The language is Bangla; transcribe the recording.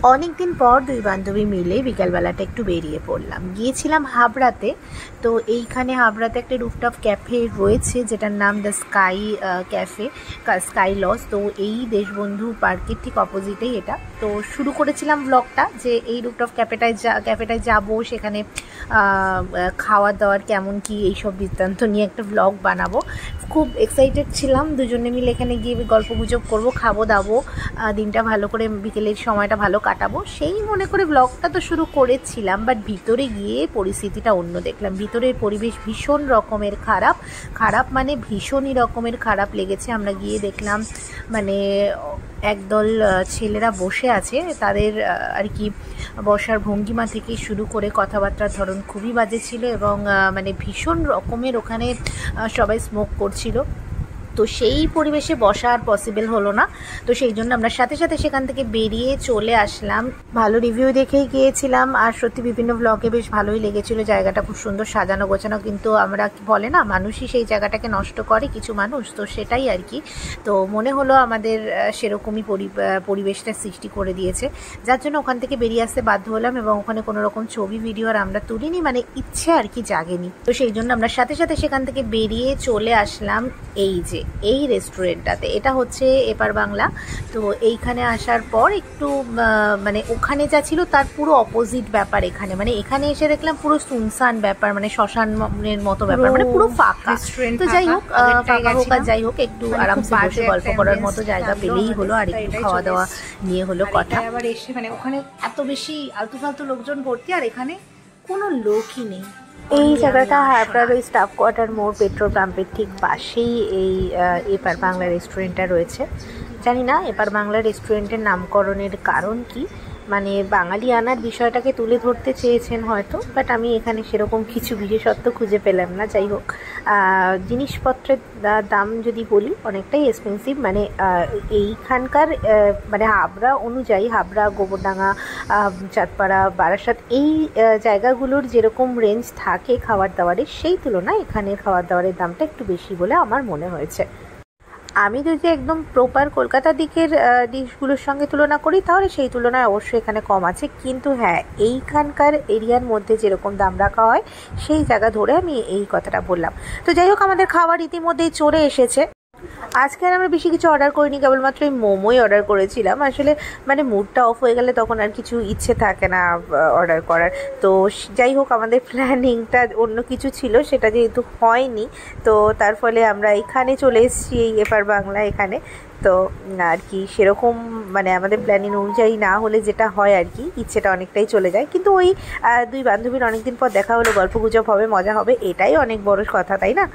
অনেক দিন পর দুই বান্ধবী মিলে বিকালবেলাটা একটু বেরিয়ে পড়লাম। গিয়েছিলাম হাবড়াতে। তো এইখানে হাবড়াতে একটা রুফটপ ক্যাফে রয়েছে যেটার নাম the sky cafe, sky lodge. তো এই দেশবন্ধু পার্কের ঠিক অপোজিটেই এটা। তো শুরু করেছিলাম ব্লগটা যে এই রুফটপ ক্যাফেটায় যাব, সেখানে খাওয়া দাওয়ার কেমন কি এইসব বৃত্তান্ত নিয়ে একটা ব্লগ বানাবো। খুব এক্সাইটেড ছিলাম, দুজনে মিলে এখানে গিয়ে গল্প গুজব করবো, খাবো দাবো, দিনটা ভালো করে, বিকেলের সময়টা ভালো কাটাবো, সেই মনে করে ব্লগটা তো শুরু করেছিলাম। বাট ভিতরে গিয়ে পরিস্থিতিটা অন্য দেখলাম। ভিতরের পরিবেশ ভীষণ রকমের খারাপ মানে ভীষণই রকমের খারাপ লেগেছে। আমরা গিয়ে দেখলাম মানে একদল ছেলেরা বসে আছে, তাদের আর কি বসার ভঙ্গিমা থেকে শুরু করে কথাবার্তার ধরন খুবই বাজে ছিল, এবং মানে ভীষণ রকমের ওখানে সবাই স্মোক করছিল। তো সেই পরিবেশে বসা আর পসিবল হলো না। তো সেই জন্য আমরা সাথে সাথে সেখান থেকে বেরিয়ে চলে আসলাম। ভালো রিভিউ দেখেই গিয়েছিলাম, আর সত্যি বিভিন্ন ব্লগে বেশ ভালোই লেগেছিল। জায়গাটা খুব সুন্দর সাজানো গোছানো, কিন্তু আমরা বলে না মানুষই সেই জায়গাটাকে নষ্ট করে, কিছু মানুষ, তো সেটাই আর কি। তো মনে হলো আমাদের সেরকমই পরিবেশটা সৃষ্টি করে দিয়েছে, যার জন্য ওখান থেকে বেরিয়ে আসতে বাধ্য হলাম। এবং ওখানে কোনো রকম ছবি ভিডিও আর আমরা তুলিনি, মানে ইচ্ছে আর কি জাগেনি। তো সেই জন্য আমরা সাথে সাথে সেখান থেকে বেরিয়ে চলে আসলাম এই রেস্টুরেন্টটাতে। এটা হচ্ছে এপার বাংলা। তো এইখানে আসার পর একটু মানে ওখানে যা ছিল তার পুরো অপোজিট ব্যাপার এখানে। মানে এখানে এসে দেখলাম পুরো সুনসান ব্যাপার, মানে শ্মশানের মতো ব্যাপার, মানে পুরো ফাঁকা। তো যাই হোক, ফাঁকা হোক আর যাই হোক, একটু আরামসে বসে গল্প করার মতো জায়গা পেলেই হলো, আর একটু খাওয়া দাওয়া নিয়ে হলো কথা। আবার এসে মানে ওখানে এত বেশি আলতু ফালতু লোকজন ভর্তি, আর এখানে কোনো লোকই নেই। এই জায়গাটা হাবড়ার ওই স্টাফ কোয়ার্টার মোড় পেট্রোল পাম্পের ঠিক পাশেই এই এপার বাংলা রেস্টুরেন্টটা রয়েছে। জানি না এপার বাংলা রেস্টুরেন্টের নামকরণের কারণ কি, মানে বাঙালি আনার বিষয়টাকে তুলে ধরতে চেয়েছেন হয়তো, বাট আমি এখানে সেরকম কিছু বিশেষত্ব খুঁজে পেলাম না। যাই হোক, জিনিসপত্রের দাম যদি বলি অনেকটাই এক্সপেন্সিভ। মানে এইখানকার মানে হাবড়া অনুযায়ী, হাবড়া, গোবরডাঙ্গা, চাঁদপাড়া, বারাসাত, এই জায়গাগুলোর যেরকম রেঞ্জ থাকে খাবার দাবারের, সেই তুলনায় এখানের খাবার দাবারের দামটা একটু বেশি বলে আমার মনে হয়েছে। আমি যদি একদম প্রপার কলকাতার দিকের ডিশগুলোর সঙ্গে তুলনা করি, তাহলে সেই তুলনায় অবশ্যই এখানে কম আছে। কিন্তু হ্যাঁ, এইখানকার এরিয়ার মধ্যে যেরকম দাম রাখা হয় সেই জায়গা ধরে আমি এই কথাটা বললাম। তো যাই হোক, আমাদের খাবার ইতিমধ্যেই চলে এসেছে। আজকে আর আমরা বেশি কিছু অর্ডার করিনি, কেবলমাত্র এই মোমোই অর্ডার করেছিলাম। আসলে মানে মুডটা অফ হয়ে গেলে তখন আর কিছু ইচ্ছে থাকে না অর্ডার করার। তো যাই হোক, আমাদের প্ল্যানিংটা অন্য কিছু ছিল, সেটা যেহেতু হয়নি, তো তার ফলে আমরা এখানে চলে এসেছি, এই এপার বাংলা এখানে। তো আর কি সেরকম মানে আমাদের প্ল্যানিং অনুযায়ী না হলে যেটা হয় আর কি, ইচ্ছেটা অনেকটাই চলে যায়। কিন্তু ওই দুই বান্ধবীর অনেকদিন পর দেখা হলো, গল্প গুজব হবে, মজা হবে, এটাই অনেক বড় কথা, তাই না?